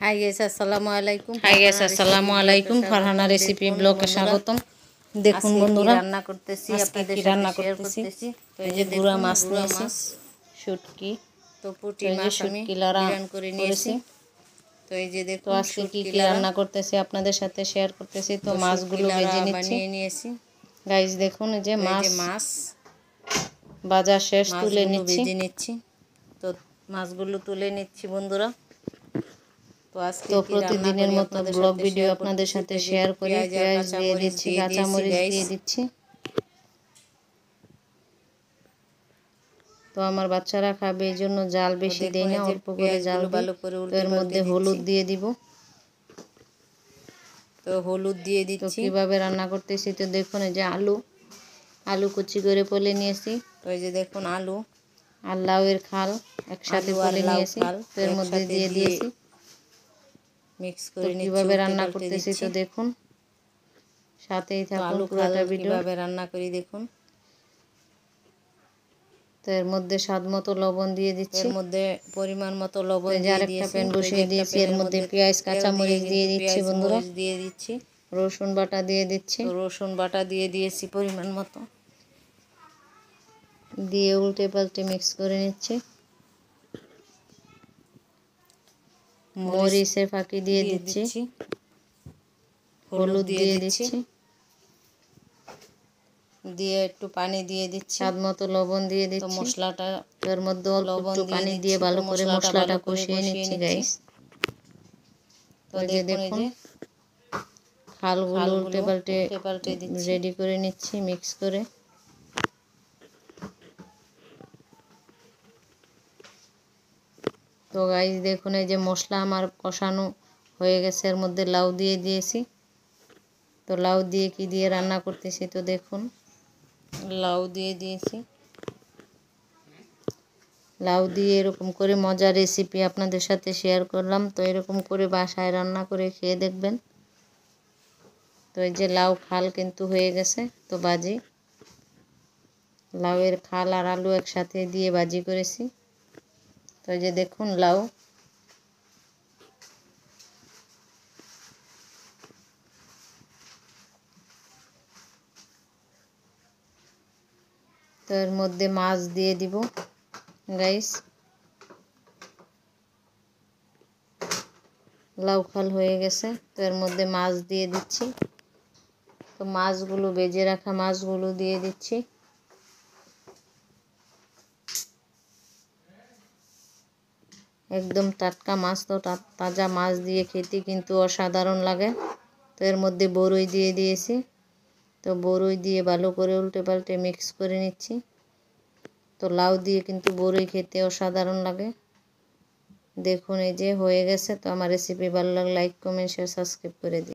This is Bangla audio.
हाय गाइस अस्सलामु आलाइकुम ফারহানা রেসিপি ব্লগে স্বাগতম। দেখুন বন্ধুরা রান্না করতেছি, আপনাদের সাথে শেয়ার করতেছি। তো এই যে গুড়া মাছ নিয়েছি, শুটকি, তো পুঁটি মাছ আমি রান্না করে নিয়েছি। তো এই যে দেখুন আজকে কি কি রান্না করতেছি আপনাদের সাথে শেয়ার করতেছি। তো মাছগুলো ভেজে নিয়েছি গাইস। দেখুন এই যে মাছ ভাজা শেষ, তুলে নিচ্ছি। তো মাছগুলো তুলে নিচ্ছি বন্ধুরা। তো প্রতিদিনের মতো ব্লগ ভিডিও আপনাদের সাথে শেয়ার করি। পেঁয়াজ দিয়ে দিচ্ছি, কাঁচামরিচ দিয়ে দিচ্ছি। তো আমার বাচ্চারা খাবে, এই জন্য জাল বেশি দেই না, অল্প করে জাল দিই। তো এর মধ্যে হলুদ দিয়ে দিব। তো হলুদ দিয়ে দিচ্ছি। তো কীভাবে রান্না করতেছি তো দেখুন। এই যে আলু কুচি করে পলে নিয়েছি। তো এই যে দেখুন আলু আর লাউয়ের খাল একসাথে পলে নিয়েছি। তো এর মধ্যে দিয়ে দিয়েছি, মিক্স করে নিচ্ছি। কিভাবে রান্না করতেছি তো দেখুন, সাথেই থাকুন পুরোটা ভিডিও। কিভাবে রান্না করি দেখুন। তো এর মধ্যে স্বাদ মতো লবণ দিয়ে দিচ্ছি, এর মধ্যে পরিমাণ মতো লবণ দিয়ে দিয়েছি। আরেকটা প্যান বসিয়ে দিয়েছি, এর মধ্যে পেঁয়াজ কাঁচামরিচ দিয়ে দিচ্ছি বন্ধুরা। রসুন বাটা দিয়ে দিচ্ছি। রসুন বাটা দিয়ে দিয়েছি পরিমাণ মতো, দিয়ে উল্টে পাল্টে মিক্স করে নিচ্ছি। মরিচের ফাঁকি দিয়ে দিচ্ছি, হলুদ দিয়ে দিচ্ছি, দিয়ে একটু পানি দিয়ে দিচ্ছি, স্বাদ মতো লবণ দিয়ে দিচ্ছি। মশলাটা এর মধ্যে অল্প একটু পানি দিয়ে ভালো করে মশলাটা কষিয়ে নিচ্ছি গাইস। তো দেখুন খালগুলো উল্টে পাল্টে রেডি করে নিচ্ছি, মিক্স করে। তো গাইস দেখুন এই যে মশলা আমার কষানো হয়ে গেছে, এর মধ্যে লাউ দিয়ে দিয়েছি। তো লাউ দিয়ে কি দিয়ে রান্না করতেছি তো দেখুন। লাউ দিয়ে দিয়েছি, লাউ দিয়ে এরকম করে মজার রেসিপি আপনাদের সাথে শেয়ার করলাম। তো এরকম করে বাসায় রান্না করে খেয়ে দেখবেন। তো এই যে লাউ খাল কিন্তু হয়ে গেছে। তো ভাজি, লাউয়ের খাল আর আলু একসাথে দিয়ে ভাজি করেছি। তো এই যে দেখুন লাউ। তো এর মধ্যে মাছ দিয়ে দিব গাইস। লাউ খাল হয়ে গেছে, তো এর মধ্যে মাছ দিয়ে দিচ্ছি। তো মাছগুলো ভেজে রাখা মাছগুলো দিয়ে দিচ্ছি। একদম টাটকা মাছ, তো তাজা মাছ দিয়ে খেতে কিন্তু অসাধারণ লাগে। তো এর মধ্যে বড়ই দিয়ে দিয়েছি। তো বড়ই দিয়ে ভালো করে উল্টে পাল্টে মিক্স করে নিচ্ছি। তো লাউ দিয়ে কিন্তু বড়ই খেতে অসাধারণ লাগে। দেখুন এই যে হয়ে গেছে। তো আমার রেসিপি ভালো লাগলে লাইক কমেন্ট শেয়ার সাবস্ক্রাইব করে দিন।